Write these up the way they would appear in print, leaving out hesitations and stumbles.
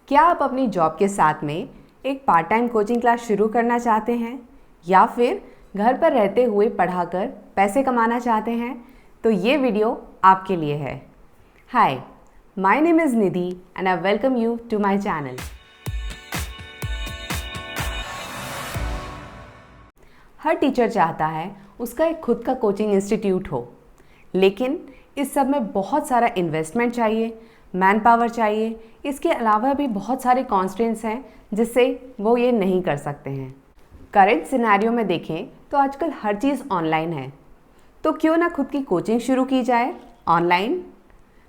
क्या आप अपनी जॉब के साथ में एक पार्ट टाइम कोचिंग क्लास शुरू करना चाहते हैं या फिर घर पर रहते हुए पढ़ाकर पैसे कमाना चाहते हैं? तो ये वीडियो आपके लिए है। Hi, my name is Nidhi and I welcome you to my channel. हर टीचर चाहता है उसका एक खुद का कोचिंग इंस्टीट्यूट हो, लेकिन इस सब में बहुत सारा इन्वेस्टमेंट चाहिए, मैन पावर चाहिए। इसके अलावा भी बहुत सारे कॉन्स्ट्रेंट्स हैं जिससे वो ये नहीं कर सकते हैं। करंट सिनेरियो में देखें तो आजकल हर चीज़ ऑनलाइन है, तो क्यों ना खुद की कोचिंग शुरू की जाए online.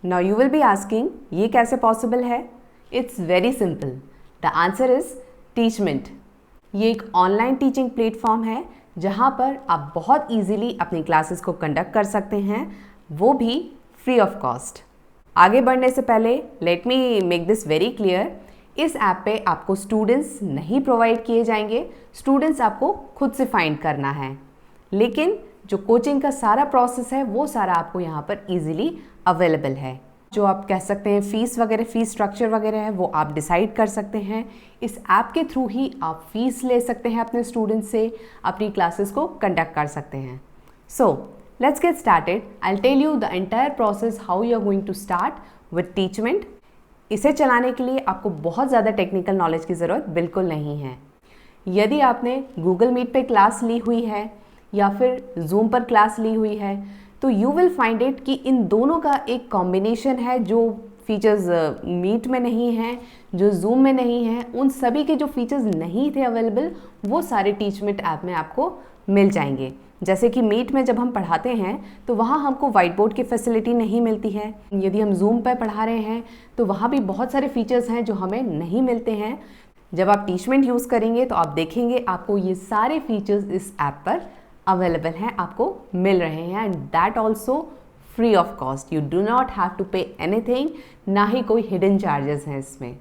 Now you will be asking, ये कैसे पॉसिबल है? It's very simple. The answer is Teachmint. ये एक ऑनलाइन टीचिंग प्लेटफॉर्म है जहाँ पर आप बहुत इजीली अपनी क्लासेस को कंडक्ट कर सकते हैं, वो भी फ्री ऑफ कॉस्ट। आगे बढ़ने से पहले let me make this very clear, इस ऐप पे आपको स्टूडेंट्स नहीं प्रोवाइड किए जाएंगे, स्टूडेंट्स आपको खुद से फाइंड करना है। लेकिन जो कोचिंग का सारा प्रोसेस है वो सारा आपको यहाँ पर इजीली अवेलेबल है। जो आप कह सकते हैं फीस वगैरह, फीस स्ट्रक्चर वगैरह है वो आप डिसाइड कर सकते हैं। इस ऐप के थ्रू ही आप फीस ले सकते हैं अपने स्टूडेंट्स से, अपनी क्लासेस को कंडक्ट कर सकते हैं। सो let's get started. I'll tell you the entire process how you're going to start with Teachment. इसे चलाने के लिए आपको बहुत ज़्यादा टेक्निकल नॉलेज की ज़रूरत बिल्कुल नहीं है। यदि आपने गूगल मीट पे क्लास ली हुई है या फिर जूम पर क्लास ली हुई है तो यू विल फाइंड इट कि इन दोनों का एक कॉम्बिनेशन है। जो फीचर्स मीट में नहीं हैं, जो जूम में नहीं हैं, उन सभी के जो फीचर्स नहीं थे अवेलेबल वो सारे टीचमेंट ऐप में आपको मिल जाएंगे। जैसे कि मीट में जब हम पढ़ाते हैं तो वहाँ हमको वाइट बोर्ड की फैसिलिटी नहीं मिलती है। यदि हम जूम पर पढ़ा रहे हैं तो वहाँ भी बहुत सारे फीचर्स हैं जो हमें नहीं मिलते हैं। जब आप टीचमेंट यूज़ करेंगे तो आप देखेंगे आपको ये सारे फीचर्स इस ऐप पर अवेलेबल हैं, आपको मिल रहे हैं, and that also free of cost. You do not have to pay anything, ना ही कोई हिडन चार्जेस हैं इसमें।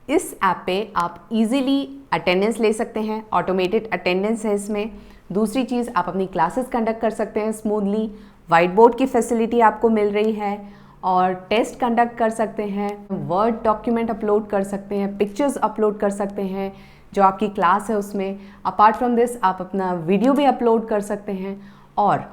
इस ऐप पे आप इजीली अटेंडेंस ले सकते हैं, ऑटोमेटेड अटेंडेंस है इसमें। दूसरी चीज़, आप अपनी क्लासेस कंडक्ट कर सकते हैं स्मूथली, वाइट बोर्ड की फैसिलिटी आपको मिल रही है, और टेस्ट कंडक्ट कर सकते हैं, वर्ड डॉक्यूमेंट अपलोड कर सकते हैं, पिक्चर्स अपलोड कर सकते हैं जो आपकी क्लास है उसमें। अपार्ट फ्रॉम दिस आप अपना वीडियो भी अपलोड कर सकते हैं, और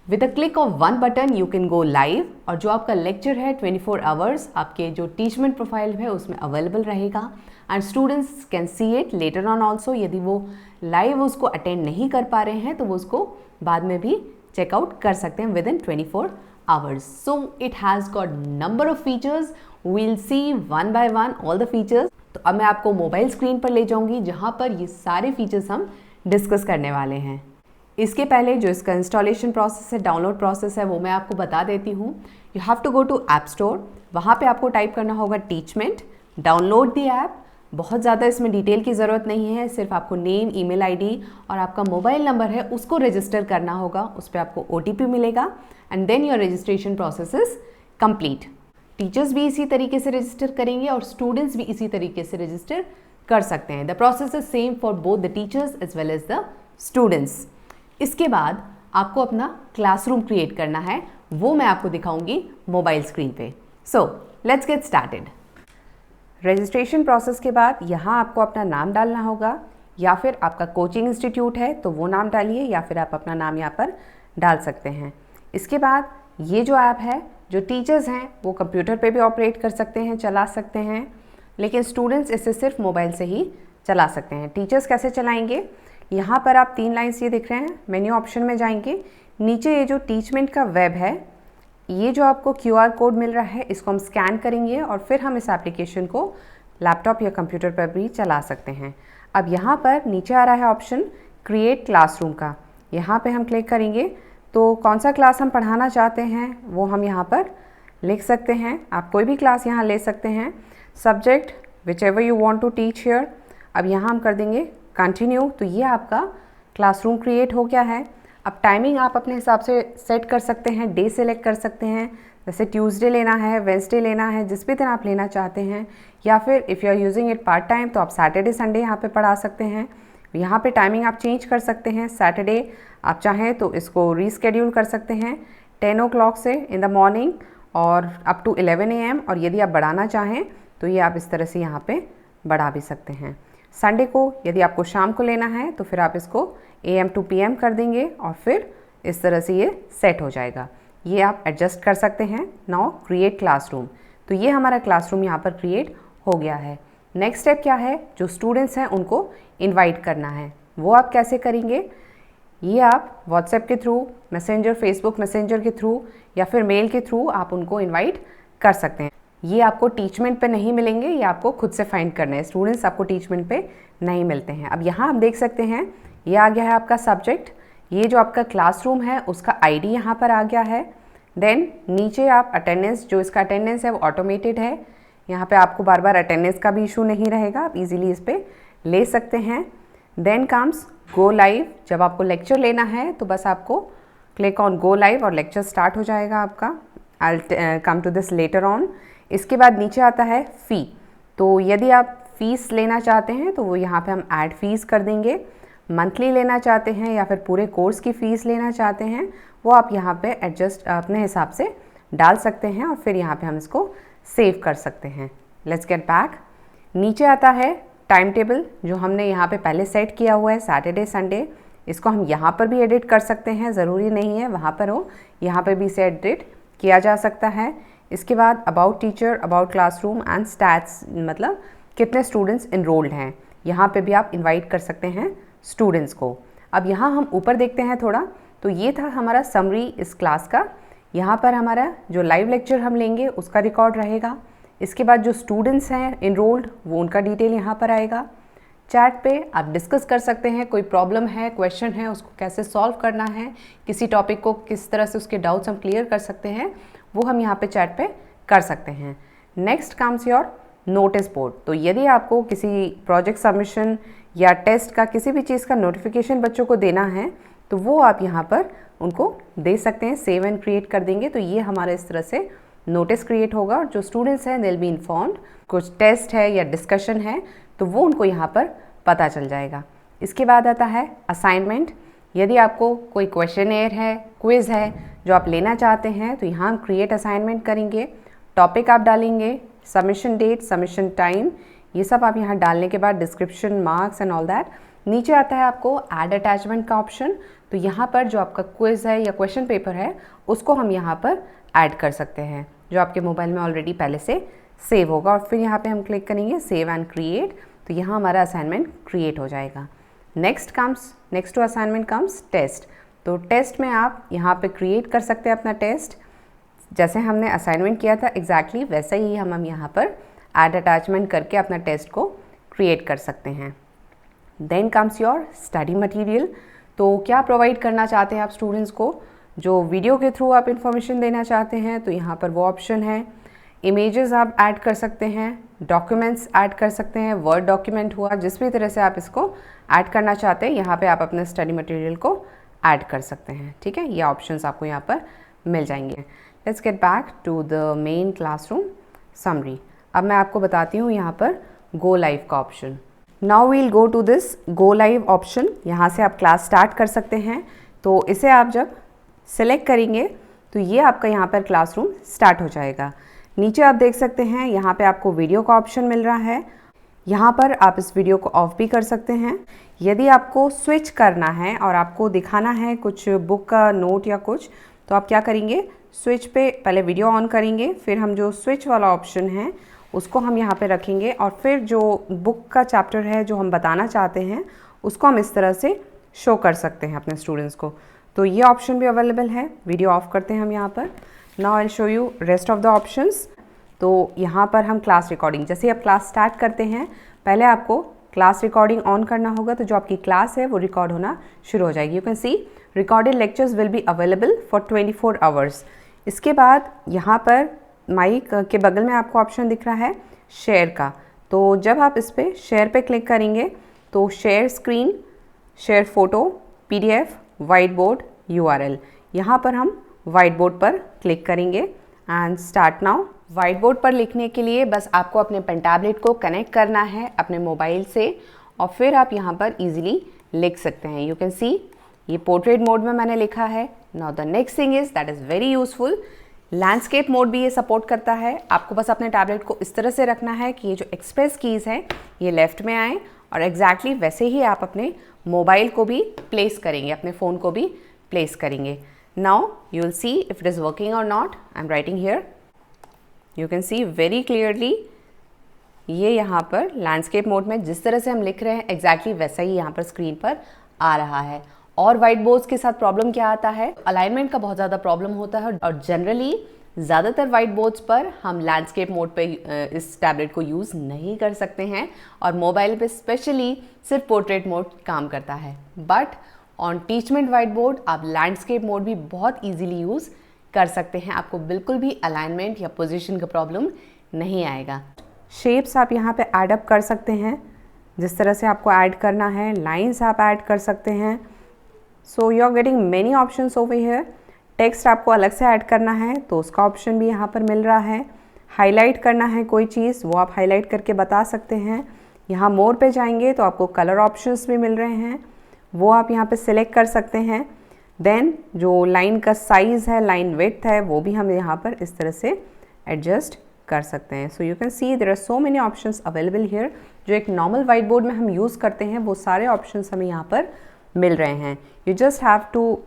with a click of one button you can go live. और जो आपका लेक्चर है 24 आवर्स आपके जो टीचमेंट प्रोफाइल है उसमें अवेलेबल रहेगा, and students can see it later on also. यदि वो लाइव उसको अटेंड नहीं कर पा रहे हैं तो वो उसको बाद में भी चेकआउट कर सकते हैं within 24 hours. So it has got number of features, we'll see one by one all the features. तो अब मैं आपको मोबाइल स्क्रीन पर ले जाऊंगी जहाँ पर ये सारे फीचर्स हम डिस्कस करने वाले हैं। इसके पहले जो इसका इंस्टॉलेशन प्रोसेस है, डाउनलोड प्रोसेस है, वो मैं आपको बता देती हूँ। You have to go to app store, वहाँ पे आपको टाइप करना होगा टीचमेंट, डाउनलोड द ऐप। बहुत ज़्यादा इसमें डिटेल की ज़रूरत नहीं है, सिर्फ आपको नेम, ईमेल आईडी और आपका मोबाइल नंबर है उसको रजिस्टर करना होगा। उस पर आपको OTP मिलेगा, and then your registration process is complete. Teachers भी इसी तरीके से रजिस्टर करेंगे और स्टूडेंट्स भी इसी तरीके से रजिस्टर कर सकते हैं। The process is same for both the teachers as well as the students. इसके बाद आपको अपना क्लासरूम क्रिएट करना है, वो मैं आपको दिखाऊंगी मोबाइल स्क्रीन पे। So let's get started. Registration process के बाद यहाँ आपको अपना नाम डालना होगा, या फिर आपका कोचिंग इंस्टीट्यूट है तो वो नाम डालिए, या फिर आप अपना नाम यहाँ पर डाल सकते हैं। इसके बाद ये जो ऐप है, जो टीचर्स हैं वो कंप्यूटर पे भी ऑपरेट कर सकते हैं, चला सकते हैं, लेकिन स्टूडेंट्स इसे सिर्फ मोबाइल से ही चला सकते हैं। टीचर्स कैसे चलाएंगे? यहाँ पर आप 3 लाइन्स ये दिख रहे हैं, मेन्यू ऑप्शन में जाएंगे, नीचे ये जो टीचमेंट का वेब है, ये जो आपको QR कोड मिल रहा है इसको हम स्कैन करेंगे और फिर हम इस एप्लीकेशन को लैपटॉप या कंप्यूटर पर भी चला सकते हैं। अब यहाँ पर नीचे आ रहा है ऑप्शन क्रिएट क्लासरूम का, यहाँ पे हम क्लिक करेंगे तो कौन सा क्लास हम पढ़ाना चाहते हैं वो हम यहाँ पर लिख सकते हैं। आप कोई भी क्लास यहाँ ले सकते हैं। Subject whichever you want to teach here. अब यहाँ हम कर देंगे कंटिन्यू, तो ये आपका क्लासरूम क्रिएट हो गया है। अब टाइमिंग आप अपने हिसाब से सेट कर सकते हैं, डे सेलेक्ट कर सकते हैं, जैसे ट्यूसडे लेना है, वेंसडे लेना है, जिस भी दिन आप लेना चाहते हैं, या फिर if you are using it part time तो आप सैटरडे संडे यहाँ पे पढ़ा सकते हैं। यहाँ पे टाइमिंग आप चेंज कर सकते हैं। सैटरडे आप चाहें तो इसको रीस्केड्यूल कर सकते हैं 10 o'clock से इन द मॉर्निंग और अप टू 11 AM, और यदि आप बढ़ाना चाहें तो ये आप इस तरह से यहाँ पे बढ़ा भी सकते हैं। संडे को यदि आपको शाम को लेना है तो फिर आप इसको AM to PM कर देंगे और फिर इस तरह से ये सेट हो जाएगा। ये आप एडजस्ट कर सकते हैं। नाउ क्रिएट क्लासरूम, तो ये हमारा क्लासरूम यहाँ पर क्रिएट हो गया है। नेक्स्ट स्टेप क्या है, जो स्टूडेंट्स हैं उनको इनवाइट करना है। वो आप कैसे करेंगे, ये आप व्हाट्सएप के थ्रू, मैसेंजर, फेसबुक मैसेंजर के थ्रू या फिर मेल के थ्रू आप उनको इनवाइट कर सकते हैं। ये आपको टीचमेंट पे नहीं मिलेंगे, ये आपको खुद से फाइंड करने हैं। स्टूडेंट्स आपको टीचमेंट पे नहीं मिलते हैं। अब यहाँ आप देख सकते हैं ये आ गया है आपका सब्जेक्ट, ये जो आपका क्लासरूम है उसका ID यहाँ पर आ गया है। देन नीचे आप अटेंडेंस, जो इसका अटेंडेंस है वो ऑटोमेटेड है। यहाँ पे आपको बार बार अटेंडेंस का भी इशू नहीं रहेगा, आप इजीली इस पर ले सकते हैं। देन कम्स गो लाइव, जब आपको लेक्चर लेना है तो बस आपको क्लिक ऑन गो लाइव और लेक्चर स्टार्ट हो जाएगा आपका। I come to this later on. इसके बाद नीचे आता है फ़ी, तो यदि आप फ़ीस लेना चाहते हैं तो वो यहाँ पे हम ऐड फ़ीस कर देंगे। मंथली लेना चाहते हैं या फिर पूरे कोर्स की फ़ीस लेना चाहते हैं वो आप यहाँ पे एडजस्ट अपने हिसाब से डाल सकते हैं और फिर यहाँ पे हम इसको सेव कर सकते हैं। Let's get back. नीचे आता है टाइम टेबल, जो हमने यहाँ पे पहले सेट किया हुआ है सैटरडे संडे। इसको हम यहाँ पर भी एडिट कर सकते हैं, ज़रूरी नहीं है वहाँ पर हो, यहाँ पर भी इसे एडिट किया जा सकता है। इसके बाद about teacher, about classroom and stats, मतलब कितने स्टूडेंट्स इनरोल्ड हैं, यहाँ पे भी आप इनवाइट कर सकते हैं स्टूडेंट्स को। अब यहाँ हम ऊपर देखते हैं थोड़ा, तो ये था हमारा समरी इस क्लास का। यहाँ पर हमारा जो लाइव लेक्चर हम लेंगे उसका रिकॉर्ड रहेगा। इसके बाद जो स्टूडेंट्स हैं इनरोल्ड वो उनका डिटेल यहाँ पर आएगा। चैट पे आप डिस्कस कर सकते हैं, कोई प्रॉब्लम है, क्वेश्चन है, उसको कैसे सॉल्व करना है, किसी टॉपिक को किस तरह से उसके डाउट्स हम क्लियर कर सकते हैं, वो हम यहाँ पे चैट पे कर सकते हैं। Next comes your notice board, तो यदि आपको किसी प्रोजेक्ट सबमिशन या टेस्ट का किसी भी चीज़ का नोटिफिकेशन बच्चों को देना है तो वो आप यहाँ पर उनको दे सकते हैं। सेव एंड क्रिएट कर देंगे तो ये हमारा इस तरह से नोटिस क्रिएट होगा और जो स्टूडेंट्स हैं दे विल बी इन्फॉर्म्ड। कुछ टेस्ट है या डिस्कशन है तो वो उनको यहाँ पर पता चल जाएगा। इसके बाद आता है असाइनमेंट। यदि आपको कोई क्वेश्चनेयर है, क्विज़ है जो आप लेना चाहते हैं तो यहाँ हम क्रिएट असाइनमेंट करेंगे। टॉपिक आप डालेंगे, सबमिशन डेट, सबमिशन टाइम, ये सब आप यहाँ डालने के बाद description, marks and all that. नीचे आता है आपको ऐड अटैचमेंट का ऑप्शन, तो यहाँ पर जो आपका क्विज़ है या क्वेश्चन पेपर है उसको हम यहाँ पर ऐड कर सकते हैं, जो आपके मोबाइल में ऑलरेडी पहले से सेव होगा। और फिर यहाँ पे हम क्लिक करेंगे सेव एंड क्रिएट, तो यहाँ हमारा असाइनमेंट क्रिएट हो जाएगा। Next to assignment comes test, तो टेस्ट में आप यहाँ पे क्रिएट कर सकते हैं अपना टेस्ट। जैसे हमने असाइनमेंट किया था एग्जैक्टली वैसा ही हम यहाँ पर ऐड अटैचमेंट करके अपना टेस्ट को क्रिएट कर सकते हैं। Then comes your study material, तो क्या प्रोवाइड करना चाहते हैं आप स्टूडेंट्स को, जो वीडियो के थ्रू आप इन्फॉर्मेशन देना चाहते हैं तो यहाँ पर वो ऑप्शन है। इमेजेस आप ऐड कर सकते हैं, डॉक्यूमेंट्स ऐड कर सकते हैं, वर्ड डॉक्यूमेंट हुआ, जिस भी तरह से आप इसको ऐड करना चाहते हैं यहाँ पे आप अपने स्टडी मटेरियल को ऐड कर सकते हैं। ठीक है, ये ऑप्शंस आपको यहाँ पर मिल जाएंगे। Let's get back to the main classroom summary. अब मैं आपको बताती हूँ यहाँ पर गो लाइव का option. Now we'll go to this go live option. यहाँ से आप क्लास स्टार्ट कर सकते हैं, तो इसे आप जब सेलेक्ट करेंगे तो ये आपका यहाँ पर क्लासरूम स्टार्ट हो जाएगा। नीचे आप देख सकते हैं यहाँ पे आपको वीडियो का ऑप्शन मिल रहा है। यहाँ पर आप इस वीडियो को ऑफ भी कर सकते हैं। यदि आपको स्विच करना है और आपको दिखाना है कुछ बुक का नोट या कुछ, तो आप क्या करेंगे, स्विच पे पहले वीडियो ऑन करेंगे, फिर हम जो स्विच वाला ऑप्शन है उसको हम यहाँ पे रखेंगे और फिर जो बुक का चैप्टर है जो हम बताना चाहते हैं उसको हम इस तरह से शो कर सकते हैं अपने स्टूडेंट्स को। तो ये ऑप्शन भी अवेलेबल है। वीडियो ऑफ करते हैं हम यहाँ पर। Now I show you rest of the options. तो यहाँ पर हम क्लास रिकॉर्डिंग, जैसे आप क्लास स्टार्ट करते हैं पहले आपको क्लास रिकॉर्डिंग ऑन करना होगा, तो जो आपकी क्लास है वो रिकॉर्ड होना शुरू हो जाएगी। You can C recorded lectures will be available for 24 hours. इसके बाद यहाँ पर माइक के बगल में आपको ऑप्शन दिख रहा है शेयर का, तो जब आप इस पर शेयर पे क्लिक करेंगे तो share screen, share photo, PDF, white board, URL, यहाँ पर हम वाइट बोर्ड पर क्लिक करेंगे and start now. White board पर लिखने के लिए बस आपको अपने पेन टैबलेट को कनेक्ट करना है अपने मोबाइल से और फिर आप यहाँ पर इजीली लिख सकते हैं। यू कैन सी ये पोर्ट्रेट मोड में मैंने लिखा है। Now the next thing is that is very useful, landscape mode भी ये सपोर्ट करता है। आपको बस अपने टैबलेट को इस तरह से रखना है कि ये जो एक्सप्रेस कीज़ हैं ये लेफ़्ट में आए और एग्जैक्टली वैसे ही आप अपने मोबाइल को भी प्लेस करेंगे, अपने फ़ोन को भी प्लेस करेंगे। Now you will see if it is working और not. I am writing here, you can see very clearly ये यहाँ पर लैंडस्केप मोड में जिस तरह से हम लिख रहे हैं एग्जैक्टली वैसा ही यहाँ पर स्क्रीन पर आ रहा है। और वाइट बोर्ड्स के साथ प्रॉब्लम क्या आता है, अलाइनमेंट का बहुत ज़्यादा प्रॉब्लम होता है और जनरली ज़्यादातर वाइट बोर्ड्स पर हम लैंडस्केप मोड पे इस टैबलेट को यूज़ नहीं कर सकते हैं और मोबाइल पे स्पेशली सिर्फ पोर्ट्रेट मोड काम करता है। But on Teachmint white board आप लैंडस्केप मोड भी बहुत ईजीली यूज़ कर सकते हैं, आपको बिल्कुल भी अलाइनमेंट या पोजिशन का प्रॉब्लम नहीं आएगा। शेप्स आप यहाँ पे ऐड अप कर सकते हैं जिस तरह से आपको ऐड करना है, लाइंस आप ऐड कर सकते हैं। So you are getting many options over here. Text आपको अलग से ऐड करना है तो उसका ऑप्शन भी यहाँ पर मिल रहा है। हाईलाइट करना है कोई चीज़ वो आप हाईलाइट करके बता सकते हैं। यहाँ मोर पे जाएंगे तो आपको कलर ऑप्शंस भी मिल रहे हैं, वो आप यहाँ पे सिलेक्ट कर सकते हैं। देन जो लाइन का साइज़ है, लाइन विड्थ है, वो भी हम यहाँ पर इस तरह से एडजस्ट कर सकते हैं। So you can see there are so many options available here. जो एक नॉर्मल वाइट बोर्ड में हम यूज़ करते हैं वो सारे ऑप्शंस हमें यहाँ पर मिल रहे हैं। You just have to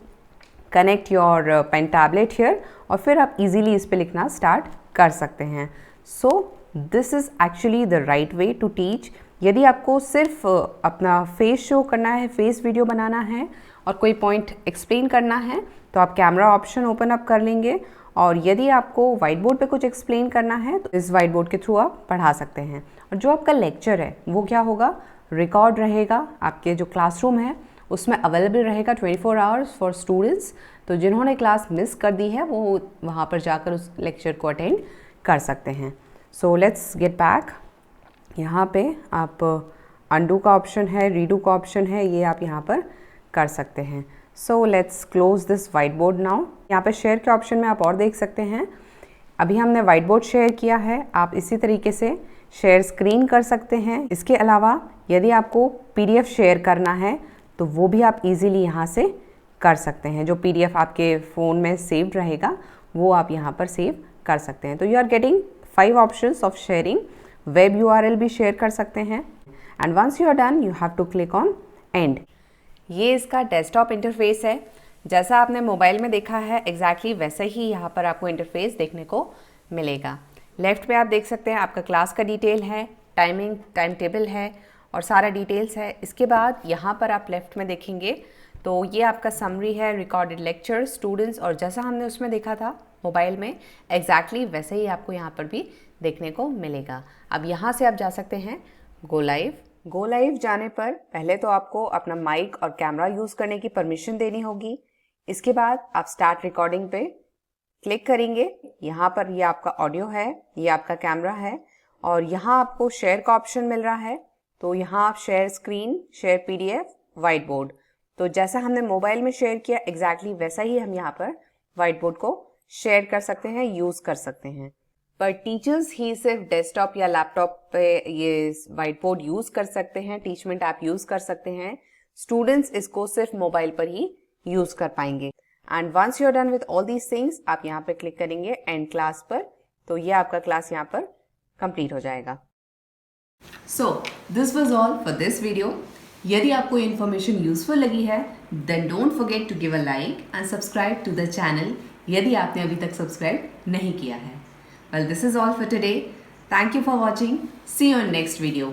connect your pen tablet here और फिर आप इजीली इस पे लिखना स्टार्ट कर सकते हैं। So this is actually the right way to teach. यदि आपको सिर्फ अपना फेस शो करना है, फेस वीडियो बनाना है और कोई पॉइंट एक्सप्लेन करना है तो आप कैमरा ऑप्शन ओपन अप कर लेंगे और यदि आपको वाइट बोर्ड पे कुछ एक्सप्लेन करना है तो इस वाइट बोर्ड के थ्रू आप पढ़ा सकते हैं। और जो आपका लेक्चर है वो क्या होगा, रिकॉर्ड रहेगा, आपके जो क्लासरूम है उसमें अवेलेबल रहेगा 24 आवर्स फॉर स्टूडेंट्स। तो जिन्होंने क्लास मिस कर दी है वो वहाँ पर जाकर उस लेक्चर को अटेंड कर सकते हैं। So let's get back. यहाँ पे आप अंडू का ऑप्शन है, रीडू का ऑप्शन है, ये आप यहाँ पर कर सकते हैं। So let's close this white board now. यहाँ पे शेयर के ऑप्शन में आप और देख सकते हैं, अभी हमने वाइट बोर्ड शेयर किया है, आप इसी तरीके से शेयर स्क्रीन कर सकते हैं। इसके अलावा यदि आपको PDF शेयर करना है तो वो भी आप इजीली यहाँ से कर सकते हैं। जो PDF आपके फ़ोन में सेव्ड रहेगा वो आप यहाँ पर सेव कर सकते हैं। तो you are getting 5 options of sharing. Web URL भी शेयर कर सकते हैं and once you are done you have to click on end. ये इसका डेस्कटॉप इंटरफेस है, जैसा आपने मोबाइल में देखा है एग्जैक्टली वैसे ही यहाँ पर आपको इंटरफेस देखने को मिलेगा। लेफ्ट पे आप देख सकते हैं आपका क्लास का डिटेल है, टाइम टेबल है और सारा डिटेल्स है। इसके बाद यहाँ पर आप लेफ्ट में देखेंगे तो ये आपका समरी है, रिकॉर्डेड लेक्चर, स्टूडेंट्स, और जैसा हमने उसमें देखा था मोबाइल में एग्जैक्टली वैसे ही आपको यहाँ पर भी देखने को मिलेगा। अब यहाँ से आप जा सकते हैं गो लाइव। गो लाइव जाने पर पहले तो आपको अपना माइक और कैमरा यूज़ करने की परमिशन देनी होगी। इसके बाद आप स्टार्ट रिकॉर्डिंग पे क्लिक करेंगे। यहाँ पर ये आपका ऑडियो है, ये आपका कैमरा है और यहाँ आपको शेयर का ऑप्शन मिल रहा है। तो यहाँ आप share screen, share PDF, white board, तो जैसा हमने मोबाइल में शेयर किया एग्जैक्टली वैसा ही हम यहाँ पर वाइट बोर्ड को शेयर कर सकते हैं, यूज़ कर सकते हैं। पर टीचर्स ही सिर्फ डेस्कटॉप या लैपटॉप पे ये वाइट बोर्ड यूज़ कर सकते हैं, टीचमेंट ऐप यूज़ कर सकते हैं। स्टूडेंट्स इसको सिर्फ मोबाइल पर ही यूज़ कर पाएंगे। And once you are done with all these things आप यहाँ पे क्लिक करेंगे एंड क्लास पर, तो ये आपका क्लास यहाँ पर कंप्लीट हो जाएगा। So this was all for this video. यदि आपको इन्फॉर्मेशन यूजफुल लगी है then don't forget to give a like and subscribe to the channel यदि आपने अभी तक सब्सक्राइब नहीं किया है। Well, this is all for today. Thank you for watching. See you in next video.